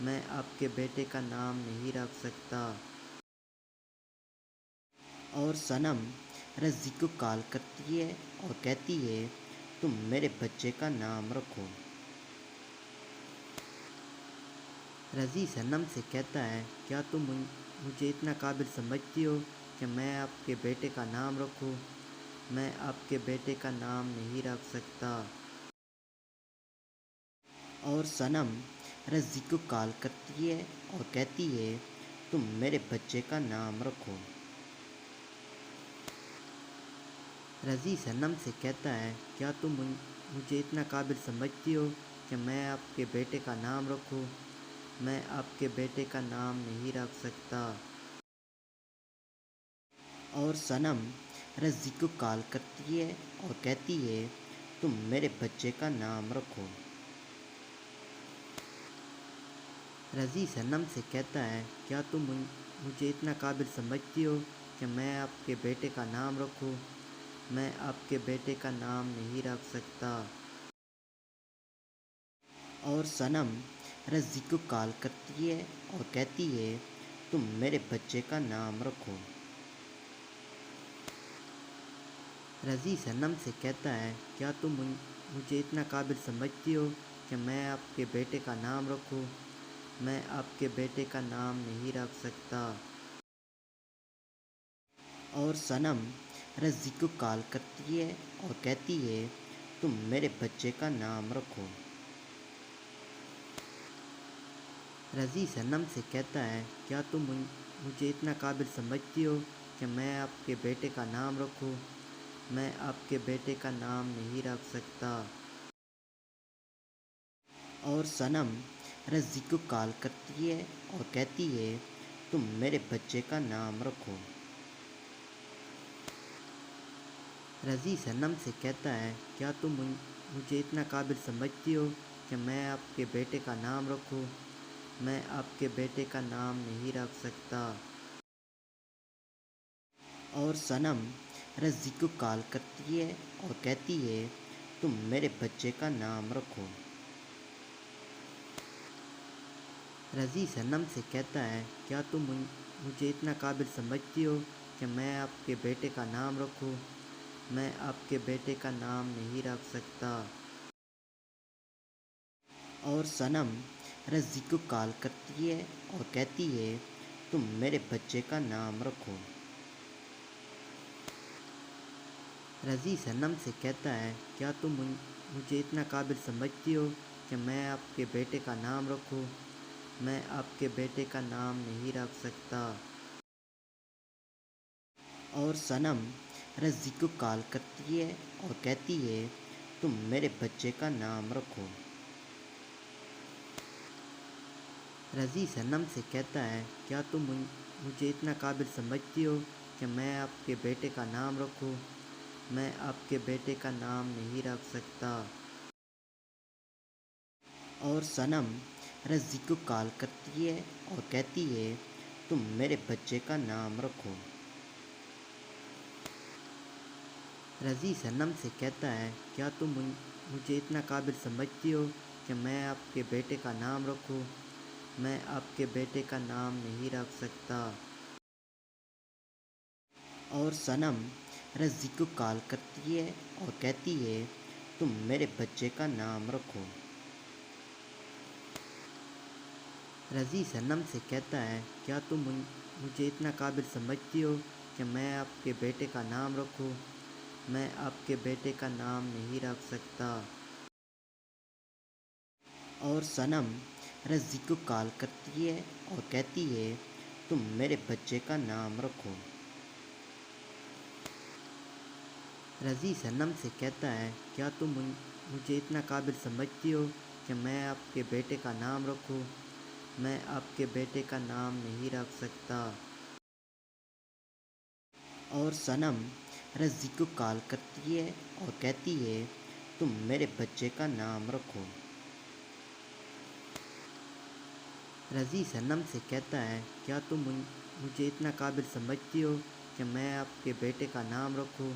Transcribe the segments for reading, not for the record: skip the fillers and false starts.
میں آپ کے بیٹے کا نام نہیں رکھ سکتا۔ اور صنم رضی کو کال کرتی ہے اور کہتی ہے تم میرے بچے کا نام رکھو۔ رضی صنم سے کہتا ہے کیا تم مجھے اتنا قابل سمجھتی ہو کہ میں آپ کے بیٹے کا نام رکھوں؟ میں آپ کے بیٹے کا نام نہیں رکھ سکتا۔ اور صنم رضی کو کال کرتی ہے اور کہتی ہے تم میرے بچے کا نام رکھو۔ رضی صنم سے کہتا ہے کیا تم مجھے اتنا قابل سمجھتی ہو کہ میں آپ کے بیٹے کا نام رکھوں؟ میں آپ کے بیٹے کا نام نہیں رکھ سکتا۔ اور صنم رضی کو کال کرتی ہے اور کہتی ہے تم میرے بچے کا نام رکھو۔ رضی صنم سے کہتا ہے کیا تم مجھے اتنا قابل سمجھتی ہو کہ میں آپ کے بیٹے کا نام رکھوں؟ میں آپ کے بیٹے کا نام نہیں رکھ سکتا۔ اور صنم رضی کو کال کرتی ہے اور کہتی ہے تم میرے بچے کا نام رکھو۔ رضی صنم سے کہتا ہے کیا تم مجھے اتنا قابل سمجھتی ہو کہ میں آپ کے بیٹے کا نام رکھوں؟ میں آپ کے بیٹے کا نام نہیں رکھ سکتا۔ اور صنم رضی کو کال کرتی ہے اور کہتی ہے تم میرے بچے کا نام رکھو۔ رضی صنم سے کہتا ہے کیا تم مجھے اتنا قابل سمجھتی ہو کہ میں آپ کے بیٹے کا نام رکھوں؟ میں آپ کے بیٹے کا نام نہیں رکھ سکتا۔ اور صنم رضی کو کال کرتی ہے اور کہتی ہے تم میرے بچے کا نام رکھو۔ رضی صنم سے کہتا ہے کیا تم مجھے اتنا قابل سمجھتی ہو کہ میں آپ کے بیٹے کا نام رکھوں؟ میں آپ کے بیٹے کا نام نہیں رکھ سکتا۔ اور صنم رضی کو کال کرتی ہے اور کہتی ہے تم میرے بچے کا نام رکھو۔ رضی صنم سے کہتا ہے کیا تم مجھے اتنا قابل سمجھتی ہو کہ میں آپ کے بیٹے کا نام رکھوں؟ میں آپ کے بیٹے کا نام نہیں رکھ سکتا۔ اور صنم رضی کو کال کرتی ہے اور کہتی ہے تم میرے بچے کا نام رکھو۔ رضی صنم سے کہتا ہے کیا تم مجھے اتنا قابل سمجھتی ہو کہ میں آپ کے بیٹے کا نام رکھوں؟ میں آپ کے بیٹے کا نام نہیں رکھ سکتا۔ اور صنم رضی کو کال کرتی ہے اور کہتی ہے تم میرے بچے کا نام رکھو۔ رضی صنم سے کہتا ہے کیا تم مجھے اتنا قابل سمجھتی ہو کہ میں آپ کے بیٹے کا نام رکھوں؟ میں آپ کے بیٹے کا نام نہیں رکھ سکتا۔ اور صنم رضی کو کال کرتی ہے اور کہتی ہے تم میرے بچے کا نام رکھو۔ رضی صنم سے کہتا ہے کیا تم مجھے اتنا قابل سمجھتی ہو کہ میں آپ کے بیٹے کا نام رکھوں؟ میں آپ کے بیٹے کا نام نہیں رکھ سکتا۔ اور صنم رضی کو کال کرتی ہے اور کہتی ہے تم میرے بچے کا نام رکھو۔ رضی صنم سے کہتا ہے کیا تم مجھے اتنا قابل سمجھتی ہو کہ میں آپ کے بیٹے کا نام رکھوں؟ میں آپ کے بیٹے کا نام نہیں رکھ سکتا۔ اور صنم رضی کو کال کرتی ہے اور کہتی ہے تم میرے بچے کا نام رکھو۔ رضی صنم سے کہتا ہے کیا تم مجھے اتنا قابل سمجھتی ہو کہ میں آپ کے بیٹے کا نام رکھوں؟ میں آپ کے بیٹے کا نام نہیں رکھ سکتا۔ اور صنم رضی کو کال کرتی ہے اور کہتی ہے تم میرے بچے کا نام رکھو۔ رضی صنم سے کہتا ہے کیا تم مجھے اتنا قابل سمجھتی ہو کہ میں آپ کے بیٹے کا نام رکھوں؟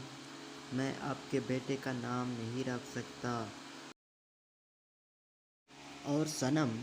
میں آپ کے بیٹے کا نام نہیں رکھ سکتا۔ اور صنم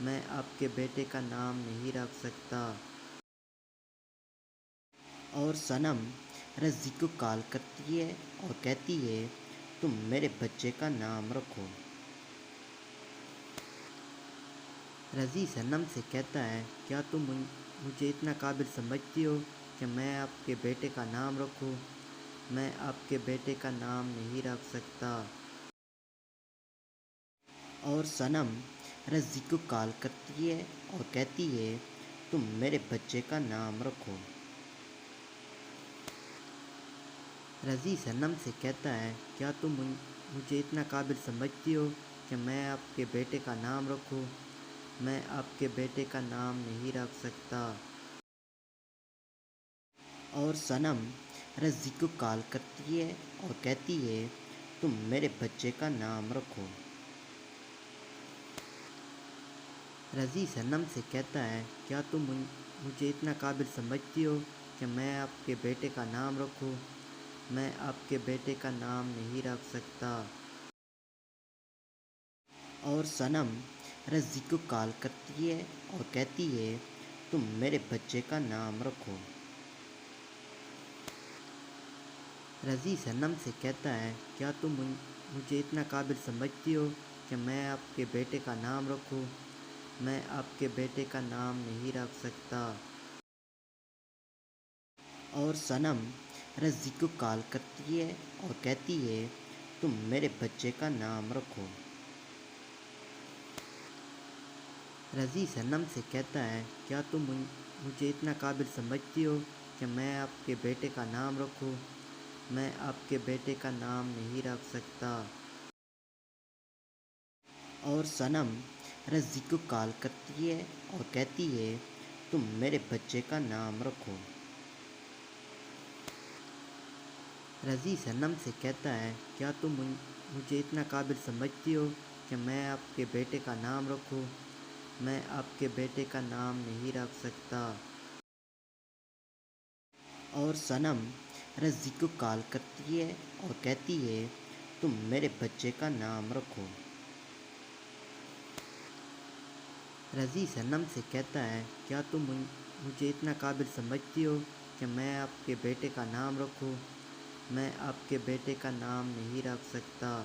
میں آپ کے بیٹے کا نام نہیں رکھ سکتا۔ اور صنم رضی کو کال کرتی ہے اور کہتی ہے تم میرے بچے کا نام رکھو۔ رضی صنم سے کہتا ہے کیا تم مجھے اتنا قابل سمجھتی ہو کہ میں آپ کے بیٹے کا نام رکھوں؟ میں آپ کے بیٹے کا نام نہیں رکھ سکتا۔ اور صنم رضی کو کال کرتی ہے اور کہتی ہے تم میرے بچے کا نام رکھو۔ رضی صنم سے کہتا ہے کیا تم مجھے اتنا قابل سمجھتی ہو کہ میں آپ کے بیٹے کا نام رکھوں؟ میں آپ کے بیٹے کا نام نہیں رکھ سکتا۔ اور صنم رضی کو کال کرتی ہے اور کہتی ہے تم میرے بچے کا نام رکھو۔ رضی صنم سے کہتا ہے کیا تم مجھے اتنا قابل سمجھتی ہو کہ میں آپ کے بیٹے کا نام رکھوں؟ میں آپ کے بیٹے کا نام نہیں رکھ سکتا۔ اور صنم رضی کو کال کرتی ہے اور کہتی ہے تم میرے بچے کا نام رکھو۔ رضی صنم سے کہتا ہے کیا تم مجھے اتنا قابل سمجھتی ہو کہ میں آپ کے بیٹے کا نام رکھوں؟ میں آپ کے بیٹے کا نام نہیں رکھ سکتا۔ اور صنم رضی کو کال کرتی ہے اور کہتی ہے تم میرے بچے کا نام رکھو۔ رضی صنم سے کہتا ہے کیا تم مجھے اتنا قابل سمجھتی ہو کہ میں آپ کے بیٹے کا نام رکھوں؟ میں آپ کے بیٹے کا نام نہیں رکھ سکتا۔ اور صنم رضی کو کال کرتی ہے اور کہتی ہے تم میرے بچے کا نام رکھو۔ رضی صنم سے کہتا ہے کیا تم مجھے اتنا قابل سمجھتی ہو کہ میں آپ کے بیٹے کا نام رکھوں؟ میں آپ کے بیٹے کا نام نہیں رکھ سکتا۔ اور صنم رضی کو کال کرتی ہے اور کہتی ہے تم میرے بچے کا نام رکھو۔ رضی صنم سے کہتا ہے کیا تم مجھے اتنا قابل سمجھتی ہو کہ میں آپ کے بیٹے کا نام رکھوں؟ میں آپ کے بیٹے کا نام نہیں رکھ سکتا۔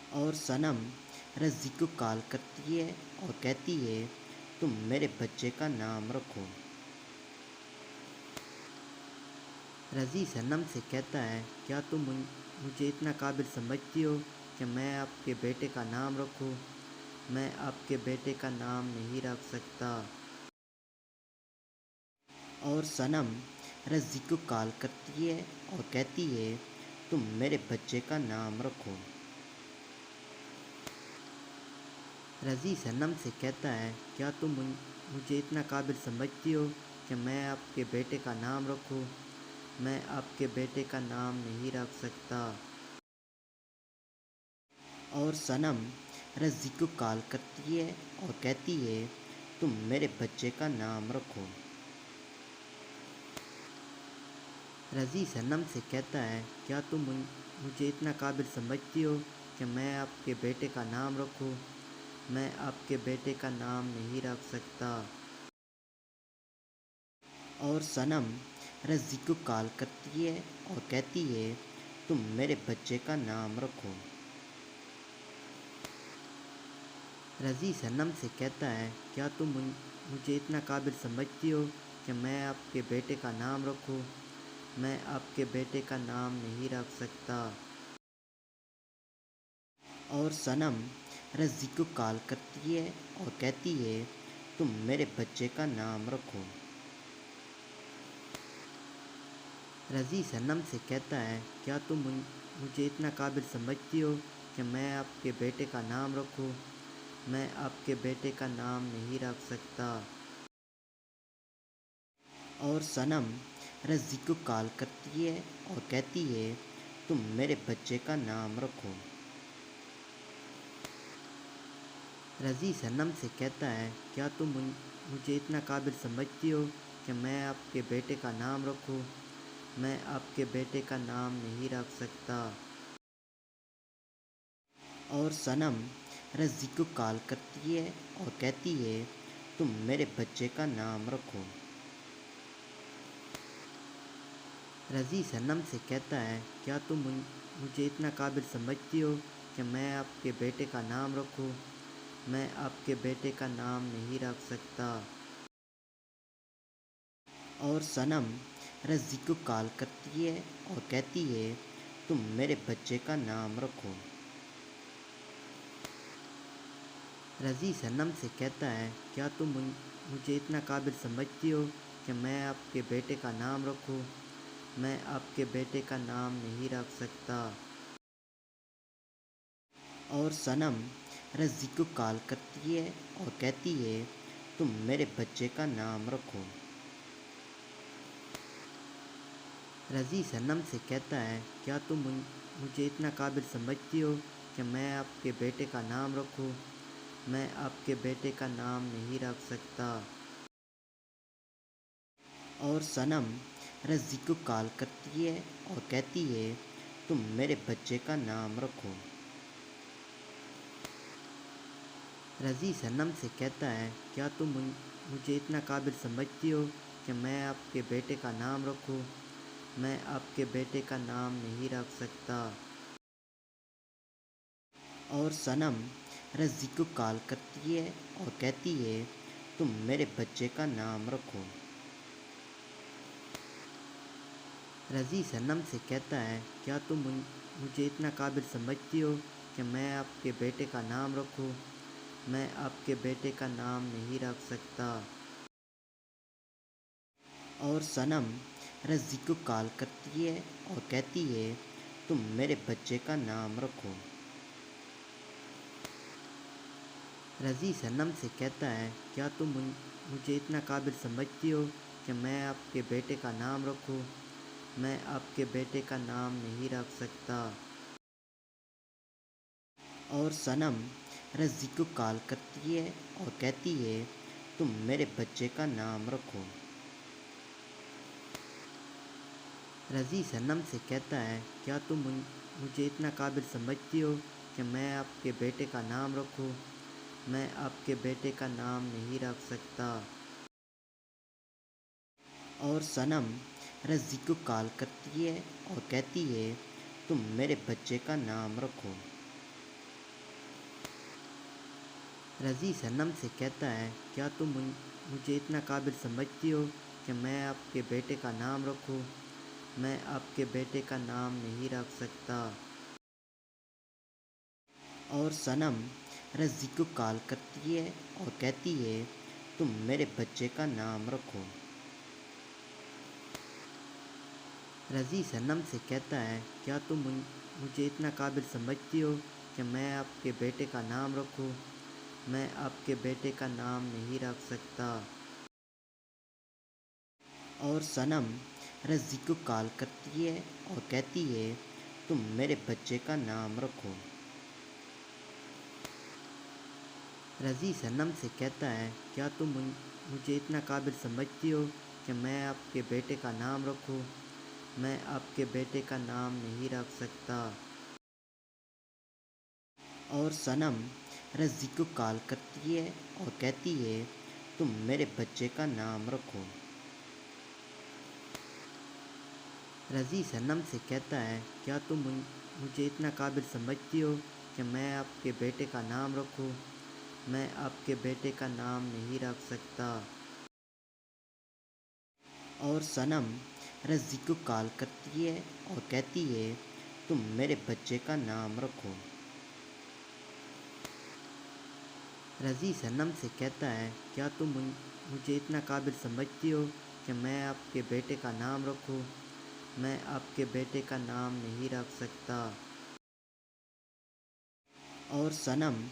اور صنم رضی کو کال کرتی ہے اور کہتی ہے تم میرے بچے کا نام رکھو۔ رضی صنم سے کہتا ہے کیا تم مجھے اتنا قابل سمجھتی ہو کہ میں آپ کے بیٹے کا نام رکھوں؟ میں آپ کے بیٹے کا نام نہیں رکھ سکتا۔ اور صنم رضی کو کال کرتی ہے اور کہتی ہے تم میرے بچے کا نام رکھو۔ رضی صنم سے کہتا ہے کیا تم مجھے اتنا قابل سمجھتی ہو کہ میں آپ کے بیٹے کا نام رکھوں؟ میں آپ کے بیٹے کا نام نہیں رکھ سکتا۔ اور صنم رضی کو کال کرتی ہے اور کہتی ہے تم میرے بچے کا نام رکھو۔ رضی صنم سے کہتا ہے کیا تم مجھے اتنا قابل سمجھتی ہو کہ میں آپ کے بیٹے کا نام رکھوں؟ میں آپ کے بیٹے کا نام نہیں رکھ سکتا۔ اور صنم رضی کو کال کرتی ہے اور کہتی ہے تم میرے بچے کا نام رکھو۔ رضی صنم سے کہتا ہے کیا تم مجھے اتنا قابل سمجھتی ہو کہ میں آپ کے بیٹے کا نام رکھوں؟ میں آپ کے بیٹے کا نام نہیں رکھ سکتا۔ اور صنم رضی کو کال کرتی ہے اور کہتی ہے تم میرے بچے کا نام رکھو۔ رضی صنم سے کہتا ہے کیا تم مجھے اتنا قابل سمجھتی ہو کہ میں آپ کے بیٹے کا نام رکھوں؟ میں آپ کے بیٹے کا نام نہیں رکھ سکتا۔ اور صنم رضی کو کال کرتی ہے اور کہتی ہے تم میرے بچے کا نام رکھو۔ رضی صنم سے کہتا ہے کیا تم مجھے اتنا قابل سمجھتی ہو کہ میں آپ کے بیٹے کا نام رکھوں؟ میں آپ کے بیٹے کا نام نہیں رکھ سکتا۔ اور صنم رضی کو کال کرتی ہے اور کہتی ہے تم میرے بچے کا نام رکھو۔ رضی صنم سے کہتا ہے کیا تم مجھے اتنا قابل سمجھتی ہو کہ میں آپ کے بیٹے کا نام رکھوں؟ میں آپ کے بیٹے کا نام نہیں رکھ سکتا۔ اور صنم رضی کو کال کرتی ہے اور کہتی ہے تم میرے بچے کا نام رکھو۔ رضی صنم سے کہتا ہے کیا تم مجھے اتنا قابل سمجھتی ہو کہ میں آپ کے بیٹے کا نام رکھوں؟ میں آپ کے بیٹے کا نام نہیں رکھ سکتا۔ اور صنم رضی کو کال کرتی ہے اور کہتی ہے تم میرے بچے کا نام رکھو۔ رضی صنم سے کہتا ہے کیا تم مجھے اتنا قابل سمجھتی ہو کہ میں آپ کے بیٹے کا نام رکھوں؟ میں آپ کے بیٹے کا نام نہیں رکھ سکتا۔ اور صنم رضی کو کال کرتی ہے اور کہتی ہے تم میرے بچے کا نام رکھو۔ رضی صنم سے کہتا ہے کیا تم مجھے اتنا قابل سمجھتی ہو کہ میں آپ کے بیٹے کا نام رکھوں؟ میں آپ کے بیٹے کا نام نہیں رکھ سکتا۔ اور صنم رضی کو کال کرتی ہے اور کہتی ہے تم میرے بچے کا نام رکھو۔ رضی صنم سے کہتا ہے کیا تم مجھے اتنا قابل سمجھتی ہو کہ میں آپ کے بیٹے کا نام رکھوں؟ میں آپ کے بیٹے کا نام نہیں رکھ سکتا۔ اور صنم رضی کو کال کرتی ہے اور کہتی ہے تم میرے بچے کا نام رکھو۔ رضی صنم سے کہتا ہے کیا تم مجھے اتنا قابل سمجھتی ہو کہ میں آپ کے بیٹے کا نام رکھوں؟ میں آپ کے بیٹے کا نام نہیں رکھ سکتا۔ اور صنم رضی کو کال کرتی ہے اور کہتی ہے تم میرے بچے کا نام رکھو۔ رضی صنم سے کہتا ہے کیا تم مجھے اتنا قابل سمجھتی ہو کہ میں آپ کے بیٹے کا نام رکھوں؟ میں آپ کے بیٹے کا نام نہیں رکھ سکتا۔ اور صنم رضی کو کال کرتی ہے اور کہتی ہے تم میرے بچے کا نام رکھو۔ رضی صنم سے کہتا ہے کیا تم مجھے اتنا قابل سمجھتی ہو کہ میں آپ کے بیٹے کا نام رکھوں؟ میں آپ کے بیٹے کا نام نہیں رکھ سکتا۔ اور صنم رضی کو کال کرتی ہے اور کہتی ہے تم میرے بچے کا نام رکھو۔ رضی صنم سے کہتا ہے کیا تم مجھے اتنا قابل سمجھتی ہو کہ میں آپ کے بیٹے کا نام رکھوں؟ میں آپ کے بیٹے کا نام نہیں رکھ سکتا۔ اور صنم رضی کو کال کرتی ہے اور کہتی ہے تم میرے بچے کا نام رکھو۔ رضی صنم سے کہتا ہے کیا تم مجھے اتنا قابل سمجھتی ہو کہ میں آپ کے بیٹے کا نام رکھوں؟ میں آپ کے بیٹے کا نام نہیں رکھ سکتا۔ اور صنم رضی کو کال کرتی ہے اور کہتی ہے تم میرے بچے کا نام رکھو۔ رضی صنم سے کہتا ہے کیا تم مجھے اتنا قابل سمجھتی ہو کہ میں آپ کے بیٹے کا نام رکھوں؟ میں آپ کے بیٹے کا نام نہیں رکھ سکتا۔ اور صنم رضی کو کال کرتی ہے اور کہتی ہے تم میرے بچے کا نام رکھو۔ رضی صنم سے کہتا ہے کیا تم مجھے اتنا قابل سمجھتی ہو کہ میں آپ کے بیٹے کا نام رکھوں؟ میں آپ کے بیٹے کا نام نہیں رکھ سکتا۔ اور صنم رضی کو کال کرتی ہے اور کہتی ہے تم میرے بچے کا نام رکھو۔ رضی صنم سے کہتا ہے کیا تم مجھے اتنا قابل سمجھتی ہو کہ میں آپ کے بیٹے کا نام رکھوں؟ میں آپ کے بیٹے کا نام نہیں رکھ سکتا۔ اور صنم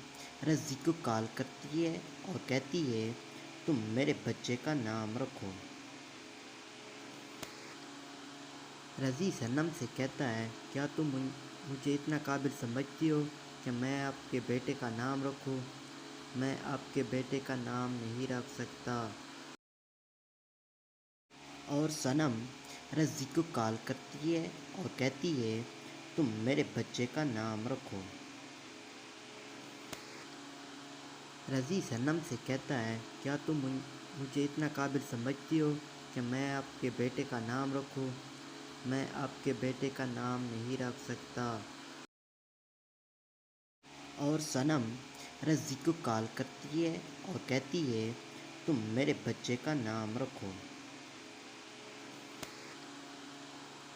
رضی کو کال کرتی ہے اور کہتی ہے تم میرے بچے کا نام رکھو۔ اور صنم رضی کو کال کرتی ہے اور کہتی ہے رضی صنم سے کہتا ہے کیا تم مجھے اتنا قابل سمجھتی ہو کہ میں آپ کے بیٹے کا نام رکھوں؟ میں آپ کے بیٹے کا نام نہیں رکھ سکتا۔ اور صنم رضی کو کال کرتی ہے اور کہتی ہے تم میرے بچے کا نام رکھو۔ رضی سنم سے کہتا ہے کیا تم مجھے اتنا قابل سمجھتی ہو کہ میں آپ کے بیٹے کا نام رکھوں؟ میں آپ کے بیٹے کا نام نہیں رکھ سکتا۔ اور صنم رضی کو کال کرتی ہے اور کہتی ہے تم میرے بچے کا نام رکھو۔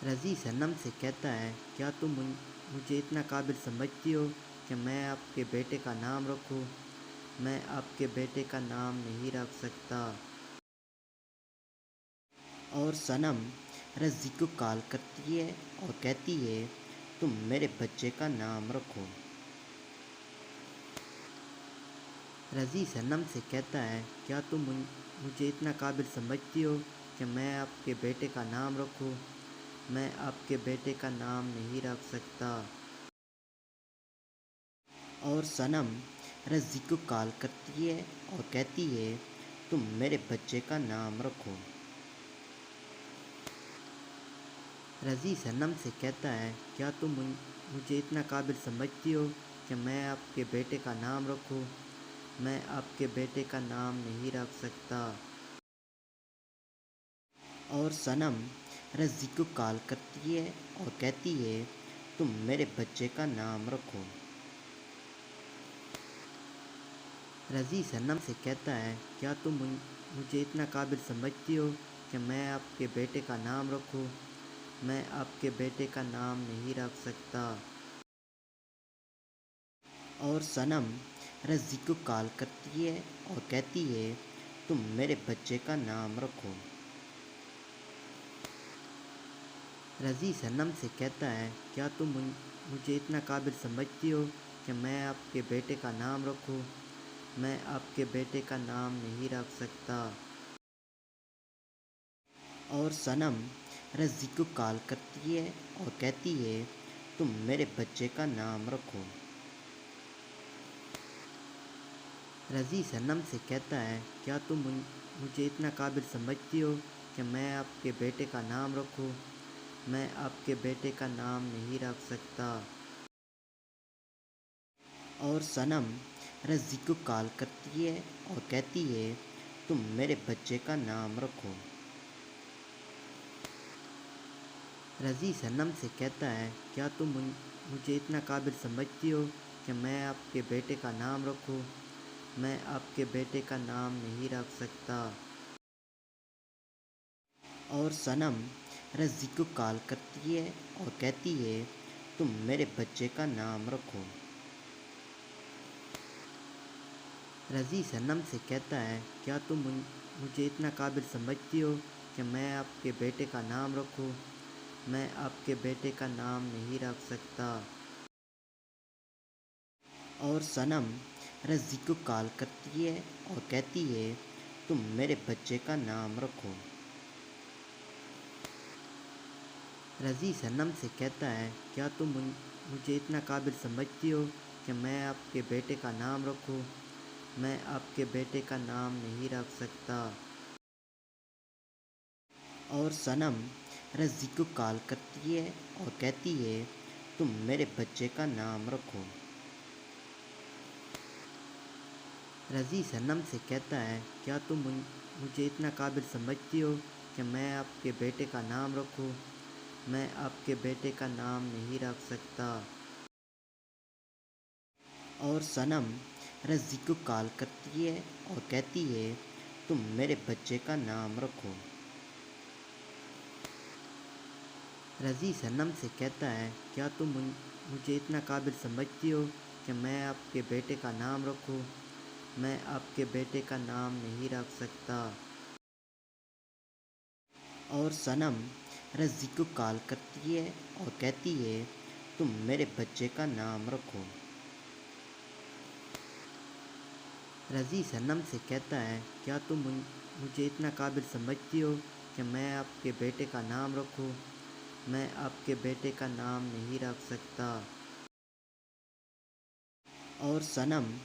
رضی صنم سے کہتا ہے کیا تم مجھے اتنا قابل سمجھتی ہو کہ میں آپ کے بیٹے کا نام رکھوں؟ میں آپ کے بیٹے کا نام نہیں رکھ سکتا۔ اور صنم رضی کو کال کرتی ہے اور کہتی ہے تم میرے بچے کا نام رکھو۔ رضی صنم سے کہتا ہے کیا تم مجھے اتنا قابل سمجھتی ہو کہ میں آپ کے بیٹے کا نام رکھوں؟ میں آپ کے بیٹے کا نام نہیں رکھ سکتا۔ اور صنم رضی کو کال کرتی ہے اور کہتی ہے تم میرے بچے کا نام رکھو۔ رضی صنم سے کہتا ہے کیا تم مجھے اتنا قابل سمجھتی ہو کہ میں آپ کے بیٹے کا نام رکھوں؟ میں آپ کے بیٹے کا نام نہیں رکھ سکتا۔ اور صنم رضی کو کال کرتی ہے اور کہتی ہے تم میرے بچے کا نام رکھو۔ رضی صنم سے کہتا ہے کیا تم مجھے اتنا قابل سمجھتی ہو کہ میں آپ کے بیٹے کا نام رکھوں؟ میں آپ کے بیٹے کا نام نہیں رکھ سکتا۔ اور صنم رضی کو کال کرتی ہے اور کہتی ہے تم میرے بچے کا نام رکھو۔ رضی صنم سے کہتا ہے کیا تم مجھے اتنا قابل سمجھتی ہو کہ میں آپ کے بیٹے کا نام رکھوں؟ میں آپ کے بیٹے کا نام نہیں رکھ سکتا۔ اور صنم رضی کو کال کرتی ہے اور کہتی ہے تم میرے بچے کا نام رکھو۔ رضی صنم سے کہتا ہے کیا تم مجھے اتنا قابل سمجھتی ہو کہ میں آپ کے بیٹے کا نام رکھوں؟ میں آپ کے بیٹے کا نام نہیں رکھ سکتا۔ اور صنم رضی کو کال کرتی ہے اور کہتی ہے تم میرے بچے کا نام رکھو۔ رضی صنم سے کہتا ہے کیا تم مجھے اتنا قابل سمجھتی ہو کہ میں آپ کے بیٹے کا نام رکھوں؟ میں آپ کے بیٹے کا نام نہیں رکھ سکتا۔ اور صنم رضی کو کال کرتی ہے اور کہتی ہے تم میرے بچے کا نام رکھو۔ رضی صنم سے کہتا ہے کیا تم مجھے اتنا قابل سمجھتی ہو کہ میں آپ کے بیٹے کا نام رکھوں؟ میں آپ کے بیٹے کا نام نہیں رکھ سکتا۔ اور صنم رضی کو کال کرتی ہے اور کہتی ہے تم میرے بچے کا نام رکھو۔ رضی صنم سے کہتا ہے کیا تم مجھے اتنا قابل سمجھتی ہو کہ میں آپ کے بیٹے کا نام رکھوں؟ میں آپ کے بیٹے کا نام نہیں رکھ سکتا۔ اور صنم رضی کو کال کرتی ہے اور کہتی ہے تم میرے بچے کا نام رکھو۔ رضی صنم سے کہتا ہے کیا تم مجھے اتنا قابل سمجھتی ہو کہ میں آپ کے بیٹے کا نام رکھوں؟ میں آپ کے بیٹے کا نام نہیں رکھ سکتا۔ اور صنم رضی کو کال کرتی ہے اور کہتی ہے تم میرے بچے کا نام رکھو۔ رضی صنم سے کہتا ہے کیا تم مجھے اتنا قابل سمجھتی ہو کہ میں آپ کے بیٹے کا نام رکھوں؟ میں آپ کے بیٹے کا نام نہیں رکھ سکتا۔ اور صنم رضی کو کال کرتی ہے اور کہتی ہے تم میرے بچے کا نام رکھو۔ رضی صنم سے کہتا ہے کیا تم مجھے اتنا قابل سمجھتی ہو کہ میں آپ کے بیٹے کا نام رکھوں؟ میں آپ کے بیٹے کا نام نہیں رکھ سکتا۔ اور صنم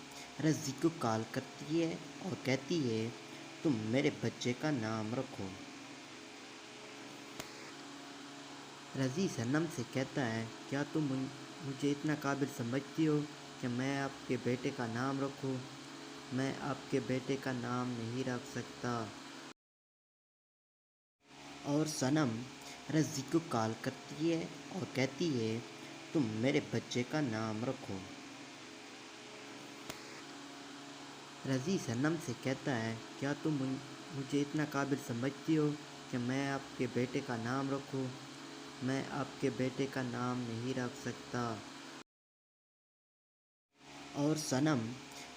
رضی کو کال کرتی ہے اور کہتی ہے تم میرے بچے کا نام رکھو۔ رضی صنم سے کہتا ہے کیا تم مجھے اتنا قابل سمجھتی ہو کہ میں آپ کے بیٹے کا نام رکھوں؟ میں آپ کے بیٹے کا نام نہیں رکھ سکتا۔ اور صنم رضی کو کال کرتی ہے اور کہتی ہے تم میرے بچے کا نام رکھو۔ رضی صنم سے کہتا ہے کیا تم مجھے اتنا قابل سمجھتی ہو کہ میں آپ کے بیٹے کا نام رکھوں؟ میں آپ کے بیٹے کا نام نہیں رکھ سکتا۔ اور صنم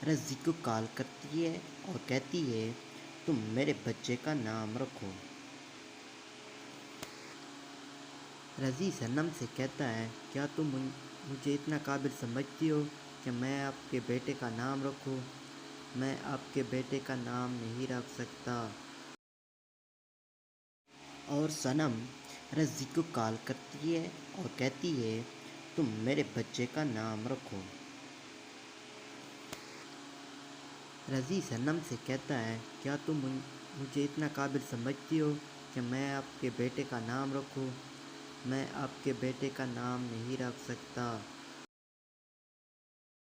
رضی کو کال کرتی ہے اور کہتی ہے تم میرے بچے کا نام رکھو۔ رضی صنم سے کہتا ہے کیا تم مجھے اتنا قابل سمجھتی ہو کہ میں آپ کے بیٹے کا نام رکھوں؟ میں آپ کے بیٹے کا نام نہیں رکھ سکتا۔ اور صنم رضی کو کال کرتی ہے اور کہتی ہے تم میرے بچے کا نام رکھو۔ رضی صنم سے کہتا ہے کیا تم مجھے اتنا قابل سمجھتی ہو کہ میں آپ کے بیٹے کا نام رکھوں؟ میں آپ کے بیٹے کا نام نہیں رکھ سکتا۔